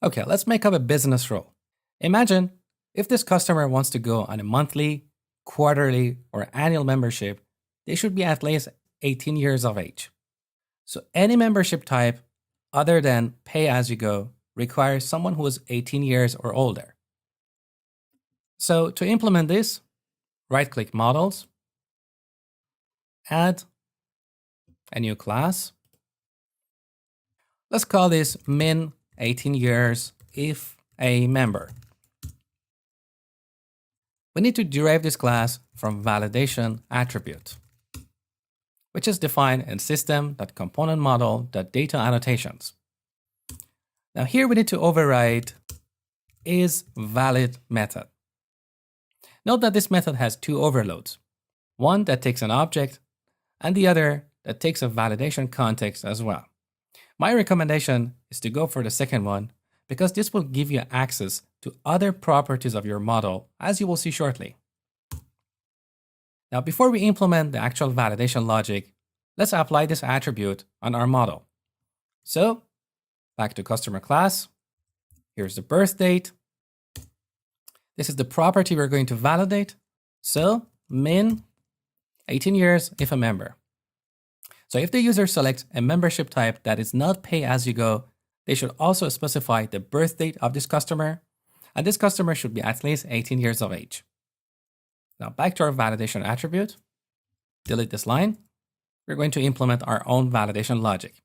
Okay, let's make up a business rule. Imagine if this customer wants to go on a monthly, quarterly, or annual membership, they should be at least 18 years of age. So any membership type other than pay as you go requires someone who is 18 years or older. So to implement this, right-click Models, add a new class. Let's call this min 18 years if a member. We need to derive this class from validation attribute, which is defined in system.componentModel.dataAnnotations. Now here we need to override isValid method. Note that this method has two overloads, one that takes an object and the other that takes a validation context as well. My recommendation is to go for the second one because this will give you access to other properties of your model, as you will see shortly. Now, before we implement the actual validation logic, let's apply this attribute on our model. So, back to customer class. Here's the birth date. This is the property we're going to validate. So, min 18 years if a member. So if the user selects a membership type that is not pay as you go, they should also specify the birth date of this customer, and this customer should be at least 18 years of age. Now back to our validation attribute, delete this line. We're going to implement our own validation logic.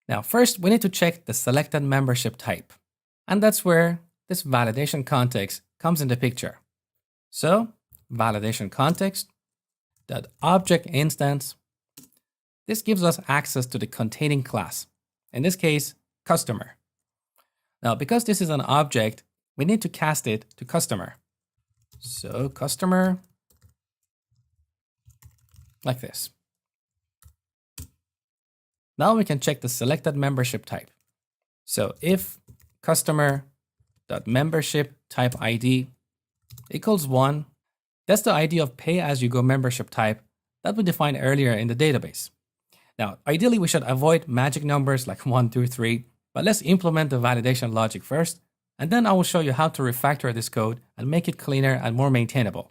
Now first, we need to check the selected membership type, and that's where this validation context comes into picture. So validation context that object instance, this gives us access to the containing class, in this case, customer. Now, because this is an object, we need to cast it to customer. So customer, like this. Now we can check the selected membership type. So if customer.membership type ID equals 1, that's the ID of pay-as-you-go membership type that we defined earlier in the database. Now, ideally, we should avoid magic numbers like 1, 2, 3, but let's implement the validation logic first, and then I will show you how to refactor this code and make it cleaner and more maintainable.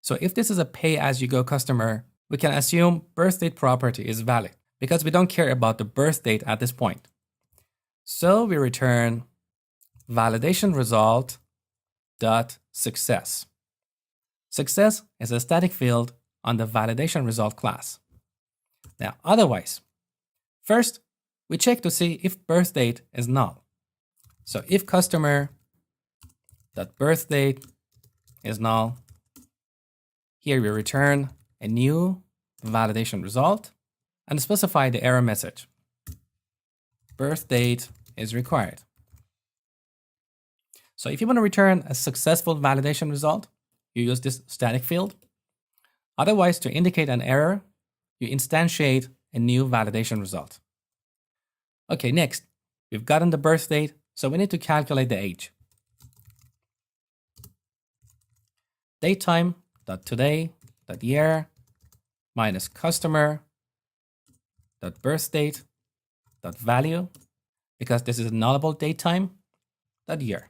So if this is a pay-as-you-go customer, we can assume birth date property is valid because we don't care about the birth date at this point. So we return validation result dot success. Success is a static field on the validation result class. Now, otherwise, first, we check to see if birth date is null. So if customer.birth date is null, here we return a new validation result and specify the error message. Birth date is required. So if you want to return a successful validation result, you use this static field. Otherwise, to indicate an error, you instantiate a new validation result. Okay, next, we've gotten the birth date, so we need to calculate the age. Datetime.today.year minus customer.birthdate.value, because this is a nullable datetime.year.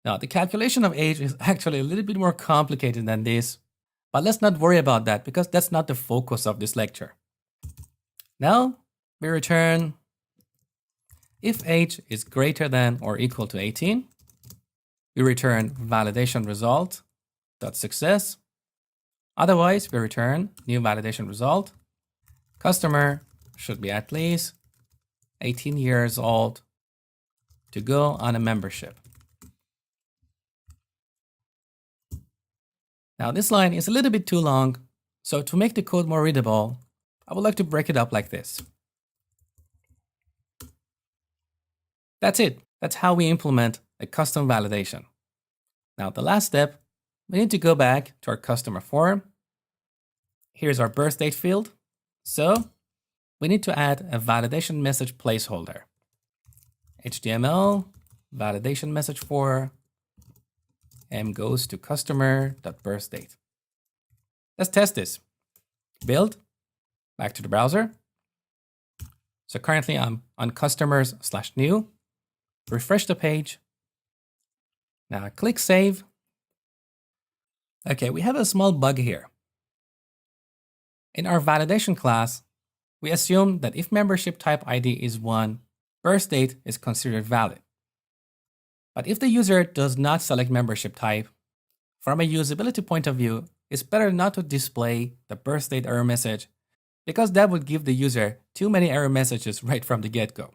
Now, the calculation of age is actually a little bit more complicated than this, but let's not worry about that because that's not the focus of this lecture. Now, we return if age is greater than or equal to 18, we return validation result dot success. Otherwise, we return new validation result. Customer should be at least 18 years old to go on a membership. Now this line is a little bit too long, so to make the code more readable, I would like to break it up like this. That's it. That's how we implement a custom validation. Now the last step, we need to go back to our customer form. Here's our birth date field. So we need to add a validation message placeholder. HTML validation message for M goes to customer.birthdate. Let's test this. Build, back to the browser. So currently I'm on customers/new. Refresh the page. Now click save. Okay, we have a small bug here. In our validation class, we assume that if membership type ID is 1, birth date is considered valid. But if the user does not select membership type, from a usability point of view, it's better not to display the birth date error message because that would give the user too many error messages right from the get-go.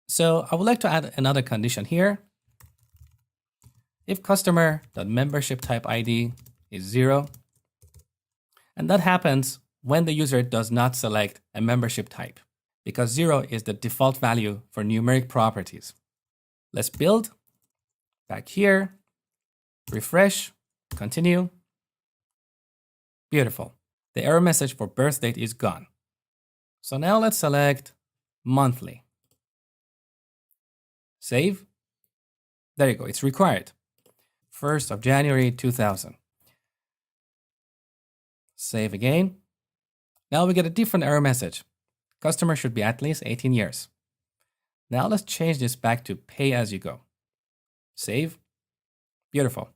So I would like to add another condition here. If customer.membership type ID is 0, and that happens when the user does not select a membership type, because 0 is the default value for numeric properties. Let's build, back here, refresh, continue. Beautiful. The error message for birth date is gone. So now let's select monthly. Save. There you go, it's required. 1st of January 2000. Save again. Now we get a different error message. Customer should be at least 18 years. Now let's change this back to pay as you go. Save. Beautiful.